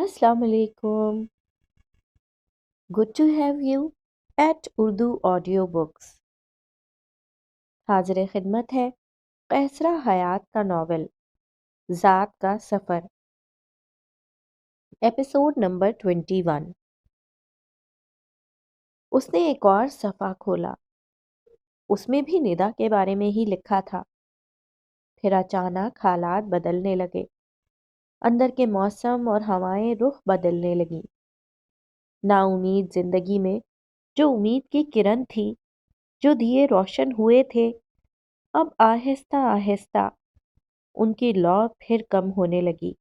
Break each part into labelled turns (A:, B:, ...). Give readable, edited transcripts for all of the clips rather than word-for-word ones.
A: Assalamu alaikum. Good to have you at Urdu Audiobooks. हाजिर खिदमत है कैसरा हयात का नावल ज़ात का सफ़र, एपिसोड नंबर 21। उसने एक और सफ़ा खोला। उसमें भी निदा के बारे में ही लिखा था। फिर अचानक हालात बदलने लगे। अंदर के मौसम और हवाएं रुख बदलने लगीं। नाउमीद जिंदगी में जो उम्मीद की किरण थी, जो दिए रोशन हुए थे, अब आहिस्ता आहिस्ता उनकी लौ फिर कम होने लगी।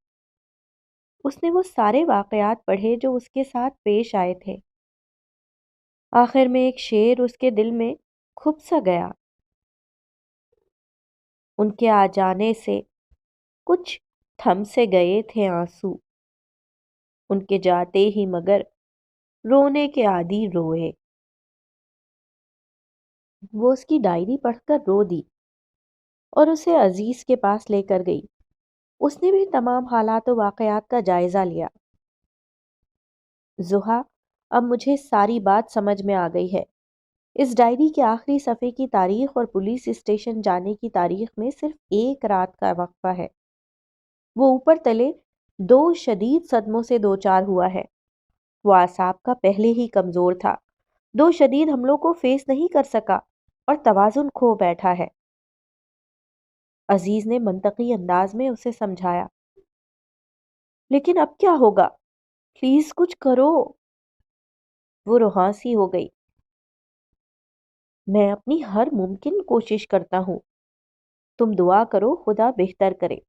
A: उसने वो सारे वाकयात पढ़े जो उसके साथ पेश आए थे। आखिर में एक शेर उसके दिल में खुब सा गया। उनके आ जाने से कुछ थम से गए थे आंसू, उनके जाते ही मगर रोने के आदी रोए। वो उसकी डायरी पढ़कर रो दी और उसे अजीज के पास लेकर गई। उसने भी तमाम हालात और वाकयात का जायजा लिया। जुहा, अब मुझे सारी बात समझ में आ गई है। इस डायरी के आखिरी सफ़े की तारीख और पुलिस स्टेशन जाने की तारीख में सिर्फ एक रात का वक्फा है। वो ऊपर तले दो शदीद सदमों से दो चार हुआ है। वो आसाब का पहले ही कमज़ोर था, दो शदीद हमलों को फेस नहीं कर सका और तवाज़ुन खो बैठा है। अजीज ने मंतकी अंदाज में उसे समझाया। लेकिन अब क्या होगा? प्लीज कुछ करो। वो रुहासी हो गई। मैं अपनी हर मुमकिन कोशिश करता हूँ। तुम दुआ करो खुदा बेहतर करे।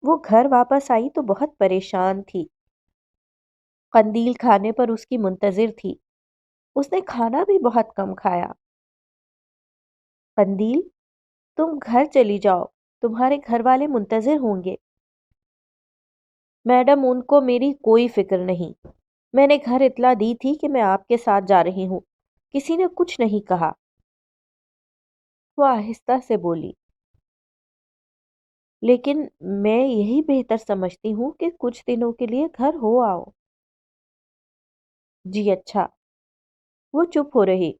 A: वो घर वापस आई तो बहुत परेशान थी। कंदील खाने पर उसकी मुंतजिर थी। उसने खाना भी बहुत कम खाया। कंदील, तुम घर चली जाओ, तुम्हारे घर वाले मुंतजिर होंगे। मैडम, उनको मेरी कोई फिक्र नहीं। मैंने घर इतला दी थी कि मैं आपके साथ जा रही हूँ। किसी ने कुछ नहीं कहा। वो आहिस्ता से बोली। लेकिन मैं यही बेहतर समझती हूँ कि कुछ दिनों के लिए घर हो आओ। जी अच्छा। वो चुप हो रही।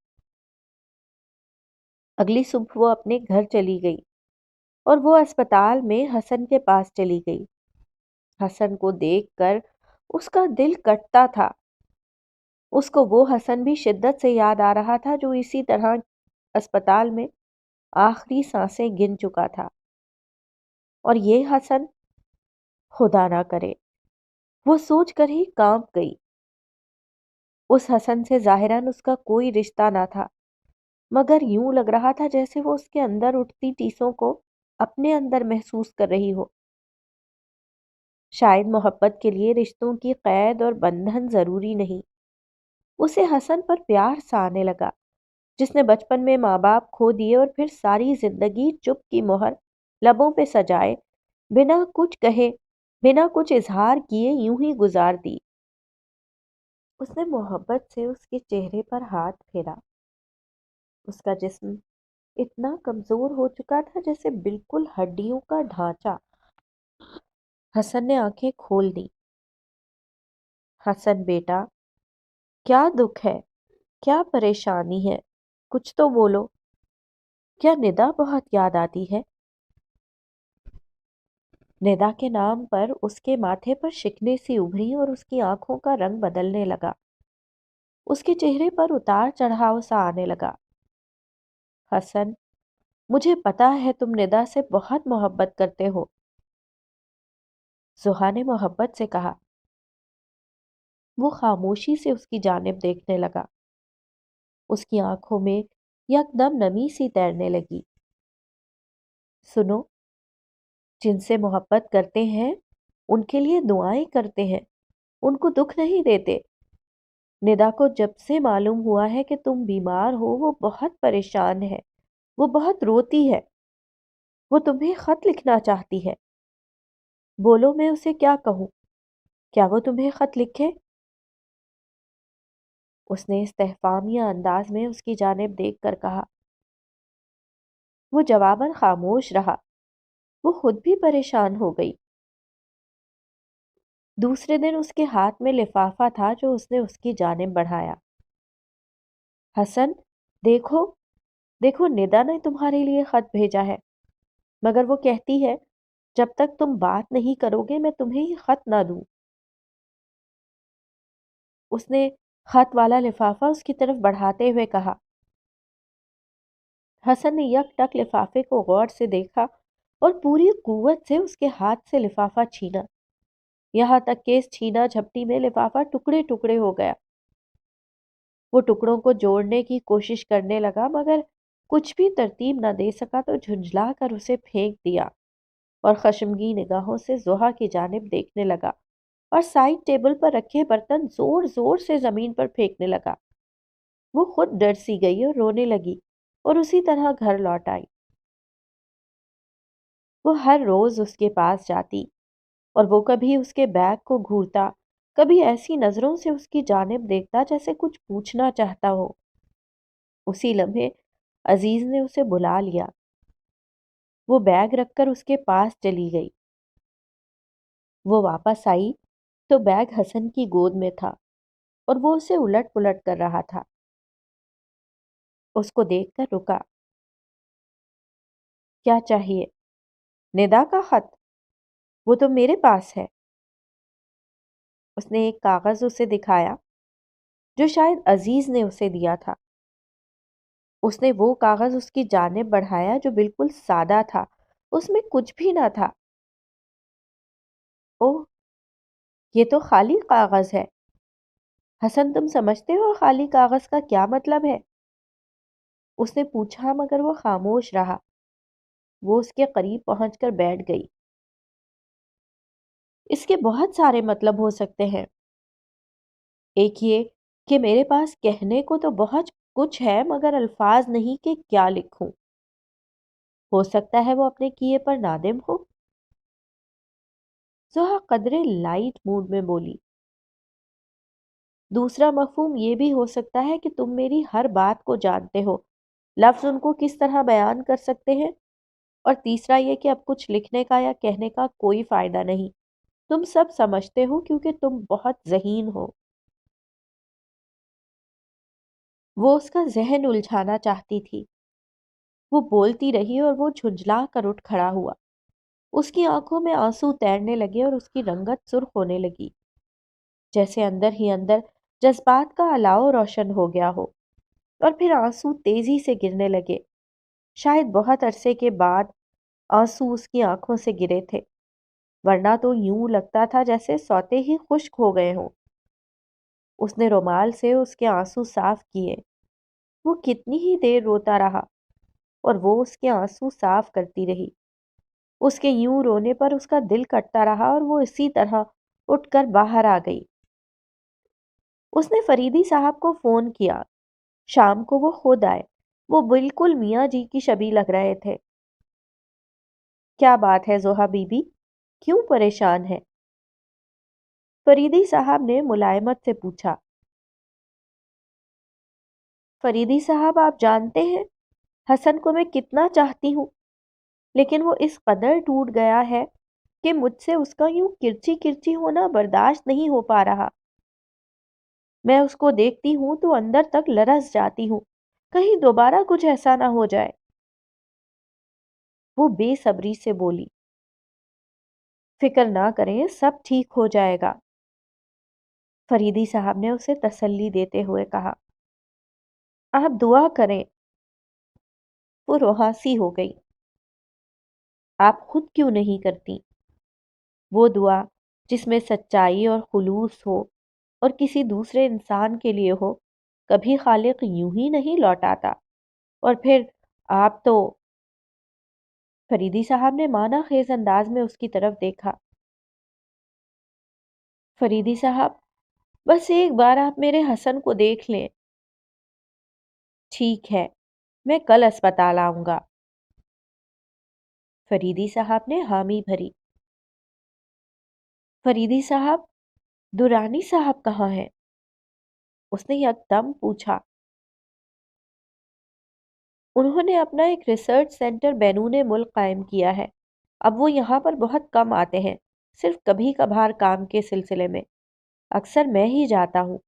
A: अगली सुबह वो अपने घर चली गई और वो अस्पताल में हसन के पास चली गई। हसन को देखकर उसका दिल कटता था। उसको वो हसन भी शिद्दत से याद आ रहा था जो इसी तरह अस्पताल में आखिरी सांसें गिन चुका था। और ये हसन, खुदा ना करे, वो सोच कर ही कांप गई। उस हसन से जाहिरन उसका कोई रिश्ता ना था, मगर यूं लग रहा था जैसे वो उसके अंदर उठती टीसों को अपने अंदर महसूस कर रही हो। शायद मोहब्बत के लिए रिश्तों की कैद और बंधन जरूरी नहीं। उसे हसन पर प्यार सा आने लगा, जिसने बचपन में माँ बाप खो दिए और फिर सारी जिंदगी चुप की मोहर लबों पे सजाए, बिना कुछ कहे, बिना कुछ इजहार किए यूं ही गुजार दी। उसने मोहब्बत से उसके चेहरे पर हाथ फेरा। उसका जिस्म इतना कमजोर हो चुका था जैसे बिल्कुल हड्डियों का ढांचा। हसन ने आंखें खोल दी। हसन बेटा, क्या दुख है? क्या परेशानी है? कुछ तो बोलो। क्या निदा बहुत याद आती है? निदा के नाम पर उसके माथे पर शिकने सी उभरी और उसकी आंखों का रंग बदलने लगा। उसके चेहरे पर उतार चढ़ाव सा आने लगा। हसन, मुझे पता है तुम निदा से बहुत मोहब्बत करते हो। जुहा ने मोहब्बत से कहा। वो खामोशी से उसकी जानिब देखने लगा। उसकी आंखों में यकदम नमी सी तैरने लगी। सुनो, जिनसे मोहब्बत करते हैं उनके लिए दुआएं करते हैं, उनको दुख नहीं देते। निदा को जब से मालूम हुआ है कि तुम बीमार हो, वो बहुत परेशान है। वो बहुत रोती है। वो तुम्हें खत लिखना चाहती है। बोलो, मैं उसे क्या कहूँ? क्या वो तुम्हें खत लिखे? उसने इस्तेहफामिया अंदाज में उसकी जानिब देख कर कहा। वो जवाबन खामोश रहा। वो खुद भी परेशान हो गई। दूसरे दिन उसके हाथ में लिफाफा था जो उसने उसकी जानिब बढ़ाया। हसन, देखो, देखो, निदा ने तुम्हारे लिए खत भेजा है। मगर वो कहती है जब तक तुम बात नहीं करोगे मैं तुम्हें ये खत ना दूं। उसने खत वाला लिफाफा उसकी तरफ बढ़ाते हुए कहा। हसन ने यकटक लिफाफे को गौर से देखा और पूरी कुव्वत से उसके हाथ से लिफाफा छीना, यहाँ तक कि इस छीना झपटी में लिफाफा टुकड़े टुकड़े हो गया। वो टुकड़ों को जोड़ने की कोशिश करने लगा मगर कुछ भी तरतीब न दे सका तो झुंझला कर उसे फेंक दिया और खशमगी निगाहों से जोहा की जानिब देखने लगा और साइड टेबल पर रखे बर्तन जोर जोर से जमीन पर फेंकने लगा। वो खुद डर सी गई और रोने लगी और उसी तरह घर लौट आई। वो हर रोज उसके पास जाती और वो कभी उसके बैग को घूरता, कभी ऐसी नजरों से उसकी जानिब देखता जैसे कुछ पूछना चाहता हो। उसी लम्हे अजीज ने उसे बुला लिया। वो बैग रखकर उसके पास चली गई। वो वापस आई तो बैग हसन की गोद में था और वो उसे उलट पुलट कर रहा था। उसको देखकर रुका। क्या चाहिए? निदा का खत? वो तो मेरे पास है। उसने एक कागज उसे दिखाया जो शायद अजीज ने उसे दिया था। उसने वो कागज उसकी जानिब बढ़ाया जो बिल्कुल सादा था, उसमें कुछ भी ना था। ओह, ये तो खाली कागज है। हसन, तुम समझते हो खाली कागज का क्या मतलब है? उसने पूछा मगर वो खामोश रहा। वो उसके करीब पहुंचकर बैठ गई। इसके बहुत सारे मतलब हो सकते हैं। एक ये कि मेरे पास कहने को तो बहुत कुछ है मगर अल्फाज नहीं कि क्या लिखूं। हो सकता है वो अपने किए पर नादिम हो। जोहा कदरे लाइट मूड में बोली। दूसरा मफहूम ये भी हो सकता है कि तुम मेरी हर बात को जानते हो, लफ्ज उनको किस तरह बयान कर सकते हैं। और तीसरा ये कि अब कुछ लिखने का या कहने का कोई फायदा नहीं, तुम सब समझते हो क्योंकि तुम बहुत ज़हीन हो। वो उसका जहन उलझाना चाहती थी। वो बोलती रही और वो झुंझला कर उठ खड़ा हुआ। उसकी आंखों में आंसू तैरने लगे और उसकी रंगत सुर्ख होने लगी, जैसे अंदर ही अंदर जज्बात का अलाव रोशन हो गया हो। और फिर आंसू तेजी से गिरने लगे। शायद बहुत अरसे के बाद आंसू उसकी आंखों से गिरे थे, वरना तो यूं लगता था जैसे सौते ही खुश्क हो गए हों। उसने रुमाल से उसके आंसू साफ किए। वो कितनी ही देर रोता रहा और वो उसके आंसू साफ करती रही। उसके यूं रोने पर उसका दिल कटता रहा और वो इसी तरह उठकर बाहर आ गई। उसने फरीदी साहब को फोन किया। शाम को वो खुद आए। वो बिल्कुल मियाँ जी की शबीह लग रहे थे। क्या बात है जोहा बीबी, क्यों परेशान है? फरीदी साहब ने मुलायमत से पूछा। फरीदी साहब, आप जानते हैं हसन को मैं कितना चाहती हूँ, लेकिन वो इस कदर टूट गया है कि मुझसे उसका यूं किरची किरची होना बर्दाश्त नहीं हो पा रहा। मैं उसको देखती हूँ तो अंदर तक लरस जाती हूँ, कहीं दोबारा कुछ ऐसा ना हो जाए। वो बेसब्री से बोली। फिक्र ना करें, सब ठीक हो जाएगा, फरीदी साहब ने उसे तसल्ली देते हुए कहा। आप दुआ करें। वो रोहासी हो गई। आप खुद क्यों नहीं करती? वो दुआ जिसमें सच्चाई और खुलूस हो और किसी दूसरे इंसान के लिए हो, कभी खालिक यूं ही नहीं लौटाता। और फिर आप तो। फरीदी साहब ने माना खेज अंदाज में उसकी तरफ देखा। फरीदी साहब, बस एक बार आप मेरे हसन को देख लें। ठीक है, मैं कल अस्पताल आऊंगा। फरीदी साहब ने हामी भरी। फरीदी साहब, दुरानी साहब कहाँ हैं? उसने यकदम पूछा। उन्होंने अपना एक रिसर्च सेंटर बैरून मुल्क कायम किया है। अब वो यहाँ पर बहुत कम आते हैं, सिर्फ कभी कभार काम के सिलसिले में। अक्सर मैं ही जाता हूँ।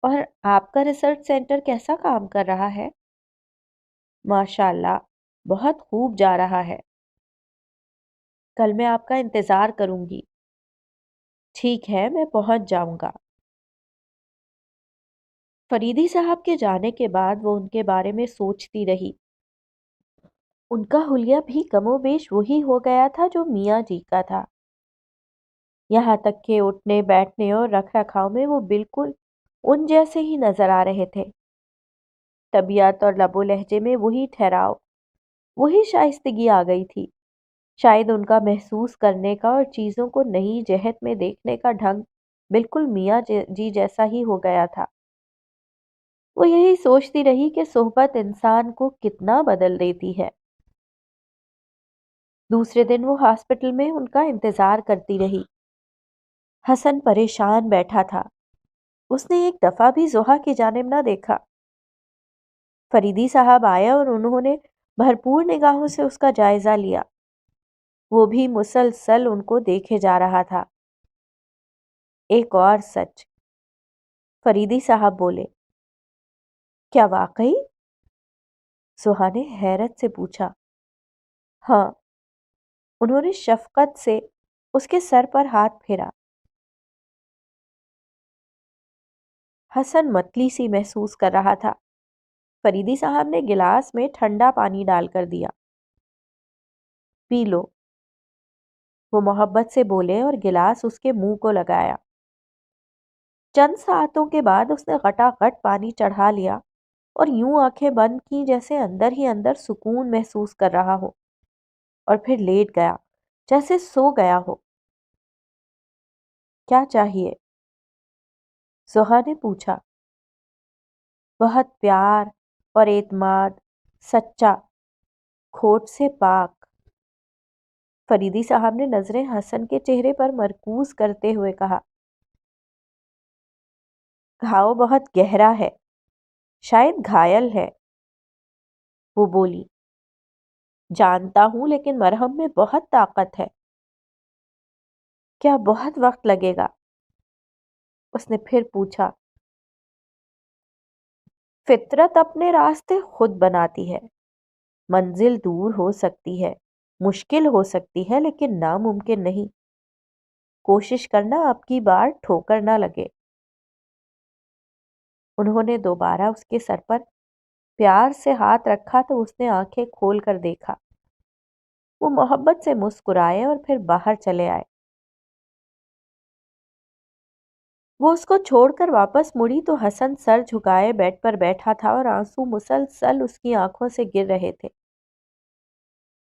A: और आपका रिसर्च सेंटर कैसा काम कर रहा है? माशाल्लाह, बहुत खूब जा रहा है। कल मैं आपका इंतज़ार करूंगी। ठीक है, मैं पहुंच जाऊंगा। फरीदी साहब के जाने के बाद वो उनके बारे में सोचती रही। उनका हुलिया भी कमोबेश वही हो गया था जो मियाँ जी का था। यहाँ तक कि उठने बैठने और रख रखाव में वो बिल्कुल उन जैसे ही नजर आ रहे थे। तबीयत और लबो लहजे में वही ठहराव, वही शाइस्तगी आ गई थी। शायद उनका महसूस करने का और चीजों को नई जहत में देखने का ढंग बिल्कुल मियाँ जी जैसा ही हो गया था। वो यही सोचती रही कि सोहबत इंसान को कितना बदल देती है। दूसरे दिन वो हॉस्पिटल में उनका इंतजार करती रही। हसन परेशान बैठा था। उसने एक दफा भी जोहा की जानिब न देखा। फरीदी साहब आया और उन्होंने भरपूर निगाहों से उसका जायजा लिया। वो भी मुसलसल उनको देखे जा रहा था। एक और सच, फरीदी साहब बोले। क्या वाकई? सुहा ने हैरत से पूछा। हाँ, उन्होंने शफकत से उसके सर पर हाथ फेरा। हसन मतली सी महसूस कर रहा था। फरीदी साहब ने गिलास में ठंडा पानी डालकर दिया। पी लो, वो मोहब्बत से बोले और गिलास उसके मुंह को लगाया। चंद सातों के बाद उसने गटागट पानी चढ़ा लिया और यूं आंखें बंद की जैसे अंदर ही अंदर सुकून महसूस कर रहा हो, और फिर लेट गया जैसे सो गया हो। क्या चाहिए? जोहा ने पूछा। बहुत प्यार और एतमाद, सच्चा, खोट से पाक। फरीदी साहब ने नजरें हसन के चेहरे पर मरकूज करते हुए कहा। घाव बहुत गहरा है, शायद घायल है। वो बोली। जानता हूं, लेकिन मरहम में बहुत ताकत है। क्या बहुत वक्त लगेगा? उसने फिर पूछा। फितरत अपने रास्ते खुद बनाती है। मंजिल दूर हो सकती है, मुश्किल हो सकती है, लेकिन नामुमकिन नहीं। कोशिश करना, आपकी बार ठोकर ना लगे। उन्होंने दोबारा उसके सर पर प्यार से हाथ रखा तो उसने आंखें खोल कर देखा। वो मोहब्बत से मुस्कुराए और फिर बाहर चले आए। वो उसको छोड़कर वापस मुड़ी तो हसन सर झुकाए बेड पर बैठा था और आंसू मुसलसल उसकी आंखों से गिर रहे थे।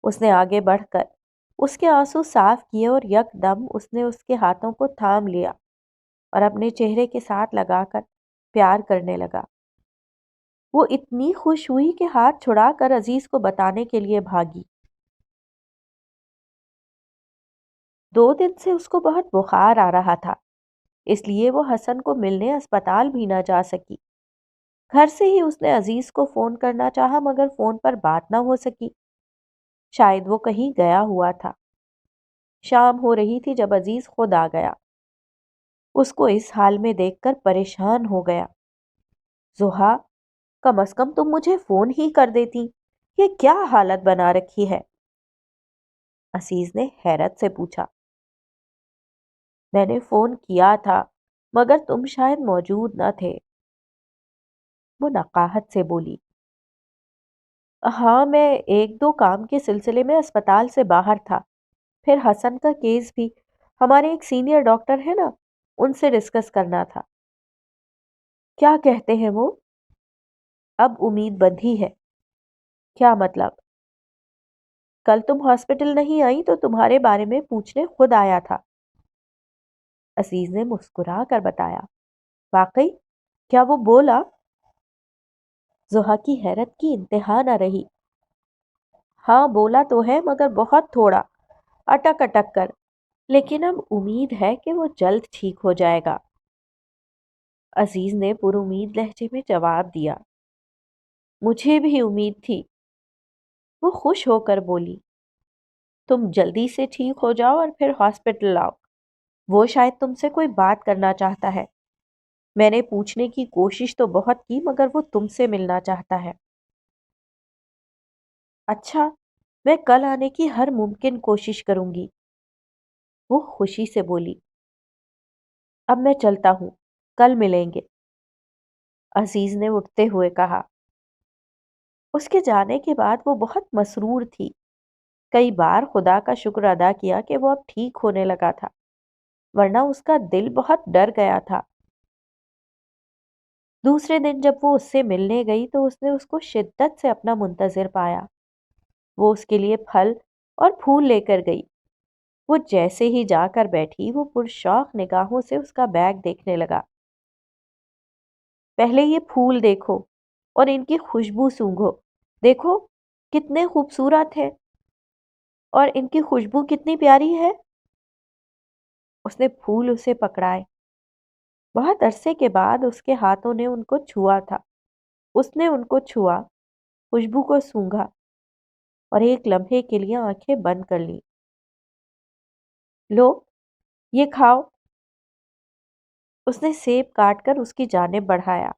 A: उसने आगे बढ़कर उसके आंसू साफ किए और यकदम उसने उसके हाथों को थाम लिया और अपने चेहरे के साथ लगाकर प्यार करने लगा। वो इतनी खुश हुई कि हाथ छुड़ाकर अजीज को बताने के लिए भागी। 2 दिन से उसको बहुत बुखार आ रहा था, इसलिए वो हसन को मिलने अस्पताल भी ना जा सकी। घर से ही उसने अजीज को फोन करना चाहा, मगर फोन पर बात ना हो सकी। शायद वो कहीं गया हुआ था। शाम हो रही थी जब अजीज खुद आ गया। उसको इस हाल में देखकर परेशान हो गया। जोहा, कम अज कम तुम मुझे फोन ही कर देती। ये क्या हालत बना रखी है? अजीज ने हैरत से पूछा। मैंने फोन किया था, मगर तुम शायद मौजूद न थे। वो नकाहत से बोली। हाँ, मैं एक दो काम के सिलसिले में अस्पताल से बाहर था। फिर हसन का केस भी हमारे एक सीनियर डॉक्टर है ना, उनसे डिस्कस करना था। क्या कहते हैं वो? अब उम्मीद बंधी है। क्या मतलब? कल तुम हॉस्पिटल नहीं आई तो तुम्हारे बारे में पूछने खुद आया था। अजीज ने मुस्कुरा कर बताया। वाकई? क्या वो बोला? जोहा की हैरत की इंतहा न रही। हाँ, बोला तो है, मगर बहुत थोड़ा, अटक अटक कर। लेकिन अब उम्मीद है कि वो जल्द ठीक हो जाएगा। अजीज ने पुरुमीद लहजे में जवाब दिया। मुझे भी उम्मीद थी। वो खुश होकर बोली। तुम जल्दी से ठीक हो जाओ और फिर हॉस्पिटल आओ। वो शायद तुमसे कोई बात करना चाहता है। मैंने पूछने की कोशिश तो बहुत की मगर वो तुमसे मिलना चाहता है। अच्छा, मैं कल आने की हर मुमकिन कोशिश करूंगी, वो खुशी से बोली। अब मैं चलता हूँ, कल मिलेंगे, अजीज ने उठते हुए कहा। उसके जाने के बाद वो बहुत मसरूर थी। कई बार खुदा का शुक्र अदा किया कि वो अब ठीक होने लगा था, वरना उसका दिल बहुत डर गया था। दूसरे दिन जब वो उससे मिलने गई तो उसने उसको शिद्दत से अपना मुंतजिर पाया। वो उसके लिए फल और फूल लेकर गई। वो जैसे ही जाकर बैठी वो पुरशौक निगाहों से उसका बैग देखने लगा। पहले ये फूल देखो और इनकी खुशबू सूंघो। देखो कितने खूबसूरत है और इनकी खुशबू कितनी प्यारी है। उसने फूल उसे पकड़ाए। बहुत अरसे के बाद उसके हाथों ने उनको छुआ था। उसने उनको छुआ, खुशबू को सूंघा और एक लम्हे के लिए आंखें बंद कर ली। लो, ये खाओ। उसने सेब काटकर उसकी जानिब बढ़ाया।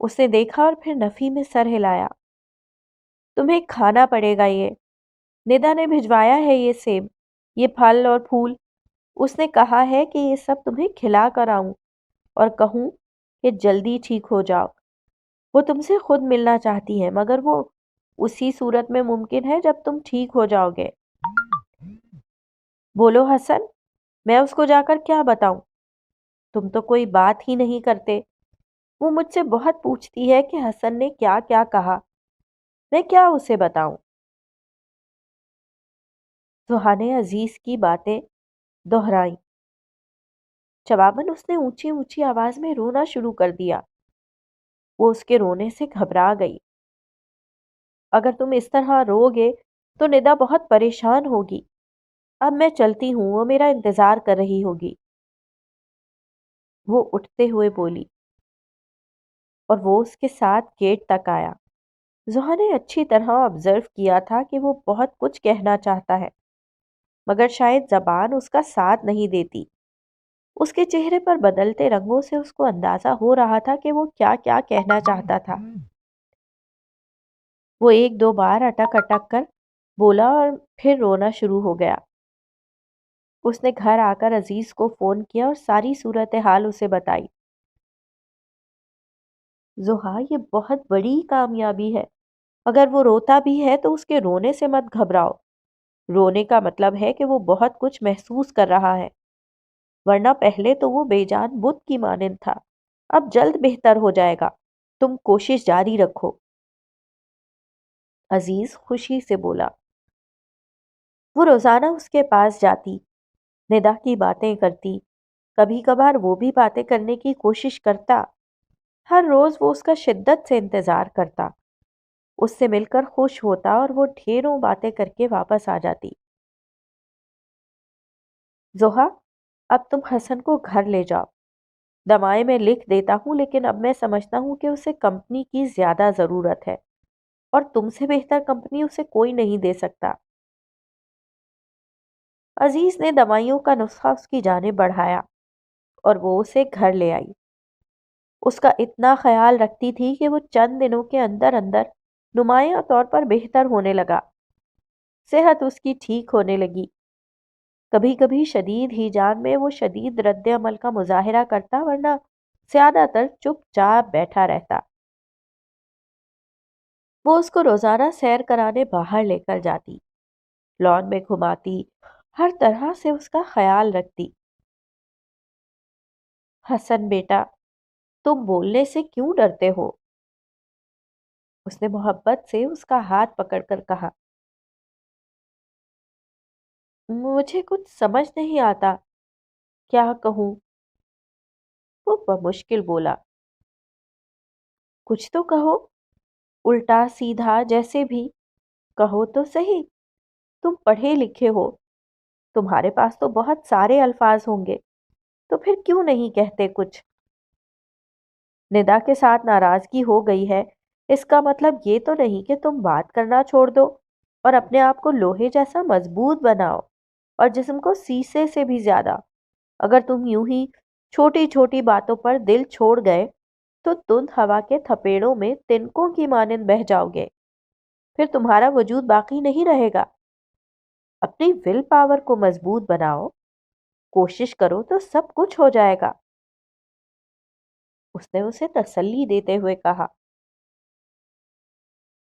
A: उसने देखा और फिर नफी में सर हिलाया। तुम्हें खाना पड़ेगा ये। निदा ने भिजवाया है ये सेब, ये फल और फूल। उसने कहा है कि ये सब तुम्हें खिला कर आऊं और कहूं कि जल्दी ठीक हो जाओ। वो तुमसे खुद मिलना चाहती है मगर वो उसी सूरत में मुमकिन है जब तुम ठीक हो जाओगे। बोलो हसन, मैं उसको जाकर क्या बताऊं? तुम तो कोई बात ही नहीं करते। वो मुझसे बहुत पूछती है कि हसन ने क्या क्या कहा। मैं क्या उसे बताऊं? सुहाने अजीज की बातें दोहराई। जवाबन उसने ऊंची ऊंची आवाज में रोना शुरू कर दिया। वो उसके रोने से घबरा गई। अगर तुम इस तरह रोगे तो निदा बहुत परेशान होगी। अब मैं चलती हूँ, वो मेरा इंतजार कर रही होगी, वो उठते हुए बोली। और वो उसके साथ गेट तक आया। ज़ोहा ने अच्छी तरह ऑब्जर्व किया था कि वो बहुत कुछ कहना चाहता है मगर शायद जबान उसका साथ नहीं देती। उसके चेहरे पर बदलते रंगों से उसको अंदाजा हो रहा था कि वो क्या क्या कहना चाहता था। वो एक दो बार अटक अटक कर बोला और फिर रोना शुरू हो गया। उसने घर आकर अजीज को फोन किया और सारी सूरत हाल उसे बताई। जोहा, ये बहुत बड़ी कामयाबी है। अगर वो रोता भी है तो उसके रोने से मत घबराओ। रोने का मतलब है कि वो बहुत कुछ महसूस कर रहा है, वरना पहले तो वो बेजान बुत की मानिंद था। अब जल्द बेहतर हो जाएगा, तुम कोशिश जारी रखो, अजीज खुशी से बोला। वो रोजाना उसके पास जाती, निदा की बातें करती। कभी कभार वो भी बातें करने की कोशिश करता। हर रोज वो उसका शिद्दत से इंतजार करता, उससे मिलकर खुश होता और वो ढेरों बातें करके वापस आ जाती। जोहा, अब तुम हसन को घर ले जाओ। दवाएं मैं लिख देता हूँ लेकिन अब मैं समझता हूँ कि उसे कंपनी की ज्यादा जरूरत है और तुमसे बेहतर कंपनी उसे कोई नहीं दे सकता। अजीज ने दवाइयों का नुस्खा उसकी जानिब बढ़ाया और वो उसे घर ले आई। उसका इतना ख्याल रखती थी कि वो चंद दिनों के अंदर अंदर नुमाया तौर पर बेहतर होने लगा। सेहत उसकी ठीक होने लगी। कभी कभी शदीद हिजान में वो शदीद रद्द अमल का मुजाहिरा करता, वरना ज्यादातर चुपचाप बैठा रहता। वो उसको रोजाना सैर कराने बाहर लेकर जाती, लॉन में घुमाती, हर तरह से उसका ख्याल रखती। हसन बेटा, तुम बोलने से क्यों डरते हो? उसने मोहब्बत से उसका हाथ पकड़कर कहा। मुझे कुछ समझ नहीं आता, क्या कहूँ? वो बमुश्किल बोला। कुछ तो कहो, उल्टा सीधा जैसे भी, कहो तो सही। तुम पढ़े लिखे हो, तुम्हारे पास तो बहुत सारे अल्फाज होंगे, तो फिर क्यों नहीं कहते कुछ? निदा के साथ नाराजगी हो गई है, इसका मतलब ये तो नहीं कि तुम बात करना छोड़ दो। اور اپنے آپ کو لوہے جیسا مضبوط بناؤ، اور جسم کو سیسے سے بھی زیادہ۔ اگر تم یوں ہی چھوٹی چھوٹی باتوں پر دل چھوڑ گئے تو تند ہوا کے تھپیڑوں میں تنکوں کی مانند بہہ جاؤ گے، پھر تمہارا وجود باقی نہیں رہے گا۔ اپنی ول پاور کو مضبوط بناؤ، کوشش کرو تو سب کچھ ہو جائے گا۔ اس نے اسے تسلی دیتے ہوئے کہا۔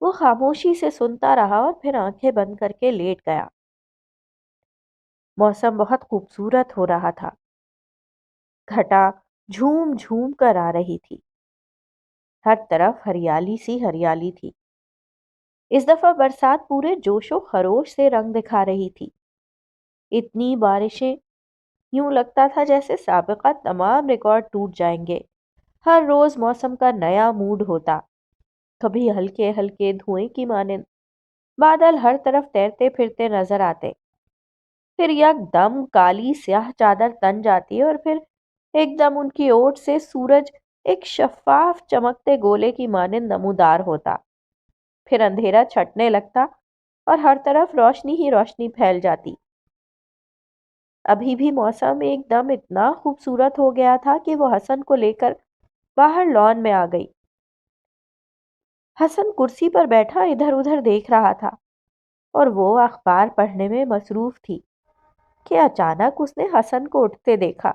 A: وہ خاموشی سے سنتا رہا اور پھر آنکھیں بند کر کے لیٹ گیا۔ موسم بہت خوبصورت ہو رہا تھا۔ گھٹا جھوم جھوم کر آ رہی تھی۔ ہر طرف ہریالی سی ہریالی تھی۔ اس دفعہ برسات پورے جوش و خروش سے رنگ دکھا رہی تھی۔ اتنی بارشیں، یوں لگتا تھا جیسے سابقہ تمام ریکارڈ ٹوٹ جائیں گے۔ ہر روز موسم کا نیا موڈ ہوتا، کبھی ہلکے ہلکے دھوئیں کی مانند بادل ہر طرف تیرتے پھرتے نظر آتے، پھر یک دم کالی سیاہ چادر تن جاتی اور پھر ایک دم ان کی اوٹ سے سورج ایک شفاف چمکتے گولے کی مانند نمودار ہوتا، پھر اندھیرا چھٹنے لگتا اور ہر طرف روشنی ہی روشنی پھیل جاتی۔ ابھی بھی موسم ایک دم اتنا خوبصورت ہو گیا تھا کہ وہ حسن کو لے کر باہر لان میں آ گئی۔ حسن کرسی پر بیٹھا ادھر ادھر دیکھ رہا تھا اور وہ اخبار پڑھنے میں مصروف تھی کہ اچانک اس نے حسن کو اٹھتے دیکھا۔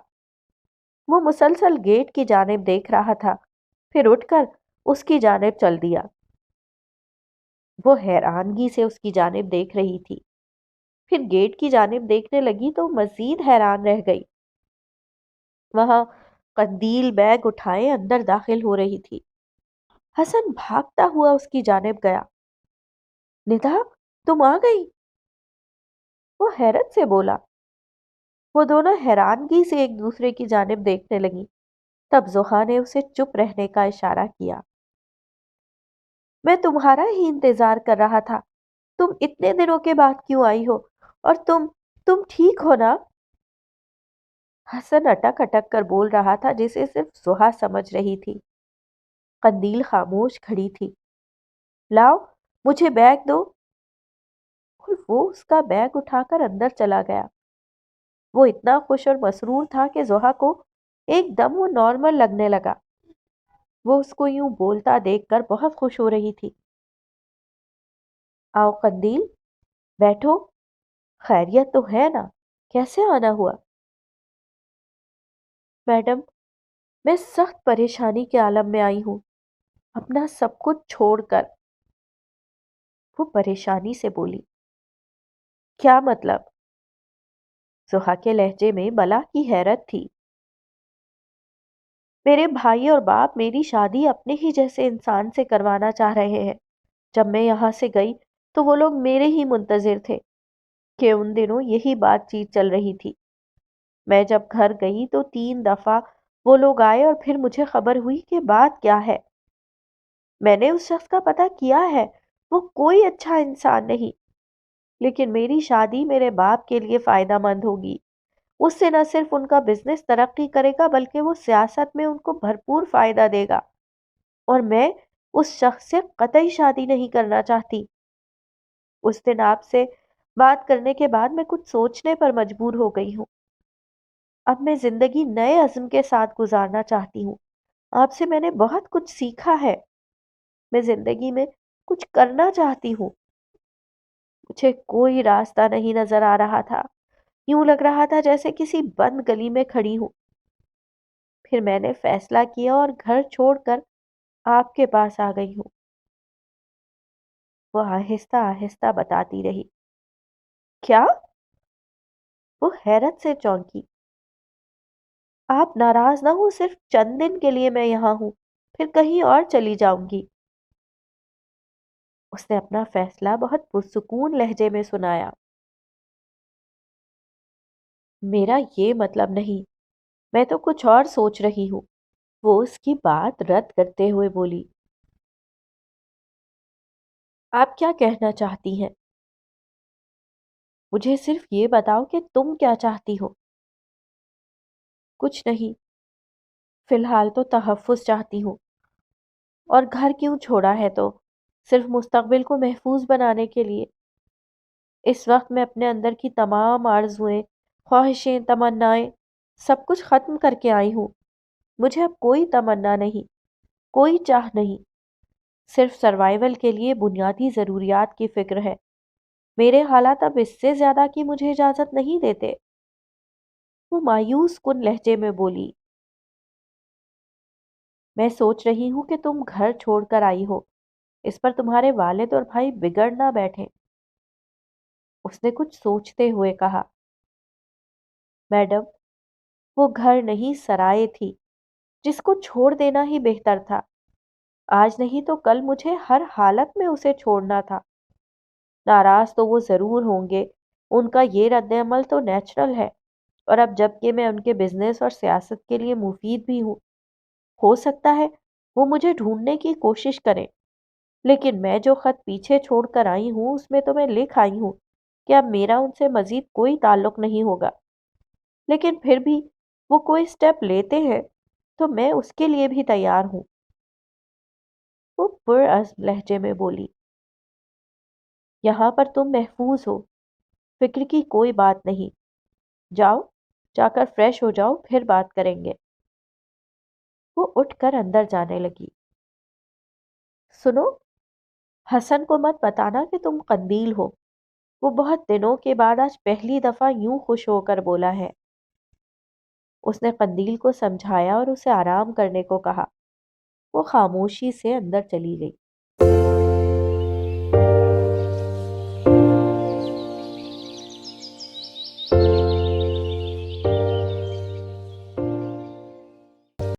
A: وہ مسلسل گیٹ کی جانب دیکھ رہا تھا، پھر اٹھ کر اس کی جانب چل دیا۔ وہ حیرانگی سے اس کی جانب دیکھ رہی تھی، پھر گیٹ کی جانب دیکھنے لگی تو مزید حیران رہ گئی۔ وہاں قندیل بیگ اٹھائے اندر داخل ہو رہی تھی۔ حسن بھاگتا ہوا اس کی جانب گیا۔ ندا، تم آ گئی؟ وہ حیرت سے بولا۔ وہ دونوں حیرانگی سے ایک دوسرے کی جانب دیکھنے لگیں۔ تب زحا نے اسے چپ رہنے کا اشارہ کیا۔ میں تمہارا ہی انتظار کر رہا تھا۔ تم اتنے دنوں کے بعد کیوں آئی ہو؟ اور تم ٹھیک ہو نا؟ حسن اٹک اٹک کر بول رہا تھا جسے صرف زحا سمجھ رہی تھی۔ قندیل خاموش کھڑی تھی۔ لاؤ، مجھے بیگ دو۔ اور وہ اس کا بیگ اٹھا کر اندر چلا گیا۔ وہ اتنا خوش اور مسرور تھا کہ زحا کو ایک دم وہ نارمل لگنے لگا۔ وہ اس کو یوں بولتا دیکھ کر بہت خوش ہو رہی تھی۔ آؤ قندیل، بیٹھو، خیریت تو ہے نا؟ کیسے آنا ہوا؟ میڈم، میں سخت پریشانی کے عالم میں آئی ہوں، اپنا سب کچھ چھوڑ کر۔ وہ پریشانی سے بولی۔ کیا مطلب؟ زحا کے لہجے میں بلا کی حیرت تھی۔ میرے بھائی اور باپ میری شادی اپنے ہی جیسے انسان سے کروانا چاہ رہے ہیں۔ جب میں یہاں سے گئی تو وہ لوگ میرے ہی منتظر تھے، کہ ان دنوں یہی بات چیت چل رہی تھی۔ میں جب گھر گئی تو 3 دفعہ وہ لوگ آئے اور پھر مجھے خبر ہوئی کہ بات کیا ہے۔ میں نے اس شخص کا پتہ کیا ہے، وہ کوئی اچھا انسان نہیں، لیکن میری شادی میرے باپ کے لیے فائدہ مند ہوگی۔ اس سے نہ صرف ان کا بزنس ترقی کرے گا بلکہ وہ سیاست میں ان کو بھرپور فائدہ دے گا، اور میں اس شخص سے قطعی شادی نہیں کرنا چاہتی۔ اس دن آپ سے بات کرنے کے بعد میں کچھ سوچنے پر مجبور ہو گئی ہوں۔ اب میں زندگی نئے عزم کے ساتھ گزارنا چاہتی ہوں۔ آپ سے میں نے بہت کچھ سیکھا ہے۔ میں زندگی میں کچھ کرنا چاہتی ہوں۔ مجھے کوئی راستہ نہیں نظر آ رہا تھا، یوں لگ رہا تھا جیسے کسی بند گلی میں کھڑی ہوں۔ پھر میں نے فیصلہ کیا اور گھر چھوڑ کر آپ کے پاس آ گئی ہوں۔ وہ آہستہ آہستہ بتاتی رہی۔ کیا؟ وہ حیرت سے چونکی۔ آپ ناراض نہ ہو، صرف چند دن کے لیے میں یہاں ہوں، پھر کہیں اور چلی جاؤں گی۔ اس نے اپنا فیصلہ بہت پرسکون لہجے میں سنایا۔ میرا یہ مطلب نہیں، میں تو کچھ اور سوچ رہی ہوں۔ وہ اس کی بات رد کرتے ہوئے بولی۔ آپ کیا کہنا چاہتی ہیں؟ مجھے صرف یہ بتاؤ کہ تم کیا چاہتی ہو۔ کچھ نہیں، فی الحال تو تحفظ چاہتی ہوں، اور گھر کیوں چھوڑا ہے تو صرف مستقبل کو محفوظ بنانے کے لیے۔ اس وقت میں اپنے اندر کی تمام آرزوئیں، خواہشیں، تمنائیں سب کچھ ختم کر کے آئی ہوں۔ مجھے اب کوئی تمنا نہیں، کوئی چاہ نہیں، صرف سروائیول کے لیے بنیادی ضروریات کی فکر ہے۔ میرے حالات اب اس سے زیادہ کی مجھے اجازت نہیں دیتے۔ وہ مایوس کن لہجے میں بولی، میں سوچ رہی ہوں کہ تم گھر چھوڑ کر آئی ہو، اس پر تمہارے والد اور بھائی بگڑ نہ بیٹھیں۔ اس نے کچھ سوچتے ہوئے کہا، میڈم، وہ گھر نہیں سرائے تھی جس کو چھوڑ دینا ہی بہتر تھا۔ آج نہیں تو کل مجھے ہر حالت میں اسے چھوڑنا تھا۔ ناراض تو وہ ضرور ہوں گے، ان کا یہ رد عمل تو نیچرل ہے، اور اب جب کہ میں ان کے بزنس اور سیاست کے لیے مفید بھی ہوں، ہو سکتا ہے وہ مجھے ڈھونڈنے کی کوشش کریں۔ لیکن میں جو خط پیچھے چھوڑ کر آئی ہوں اس میں تو میں لکھ آئی ہوں کہ اب میرا ان سے مزید کوئی تعلق نہیں ہوگا۔ لیکن پھر بھی وہ کوئی سٹیپ لیتے ہیں تو میں اس کے لیے بھی تیار ہوں۔ وہ پرعزم لہجے میں بولی، یہاں پر تم محفوظ ہو، فکر کی کوئی بات نہیں۔ جاؤ، جا کر فریش ہو جاؤ، پھر بات کریں گے۔ وہ اٹھ کر اندر جانے لگی۔ سنو، حسن کو مت بتانا کہ تم قندیل ہو، وہ بہت دنوں کے بعد آج پہلی دفعہ یوں خوش ہو کر بولا ہے۔ اس نے قندیل کو سمجھایا اور اسے آرام کرنے کو کہا۔ وہ خاموشی سے اندر چلی گئی۔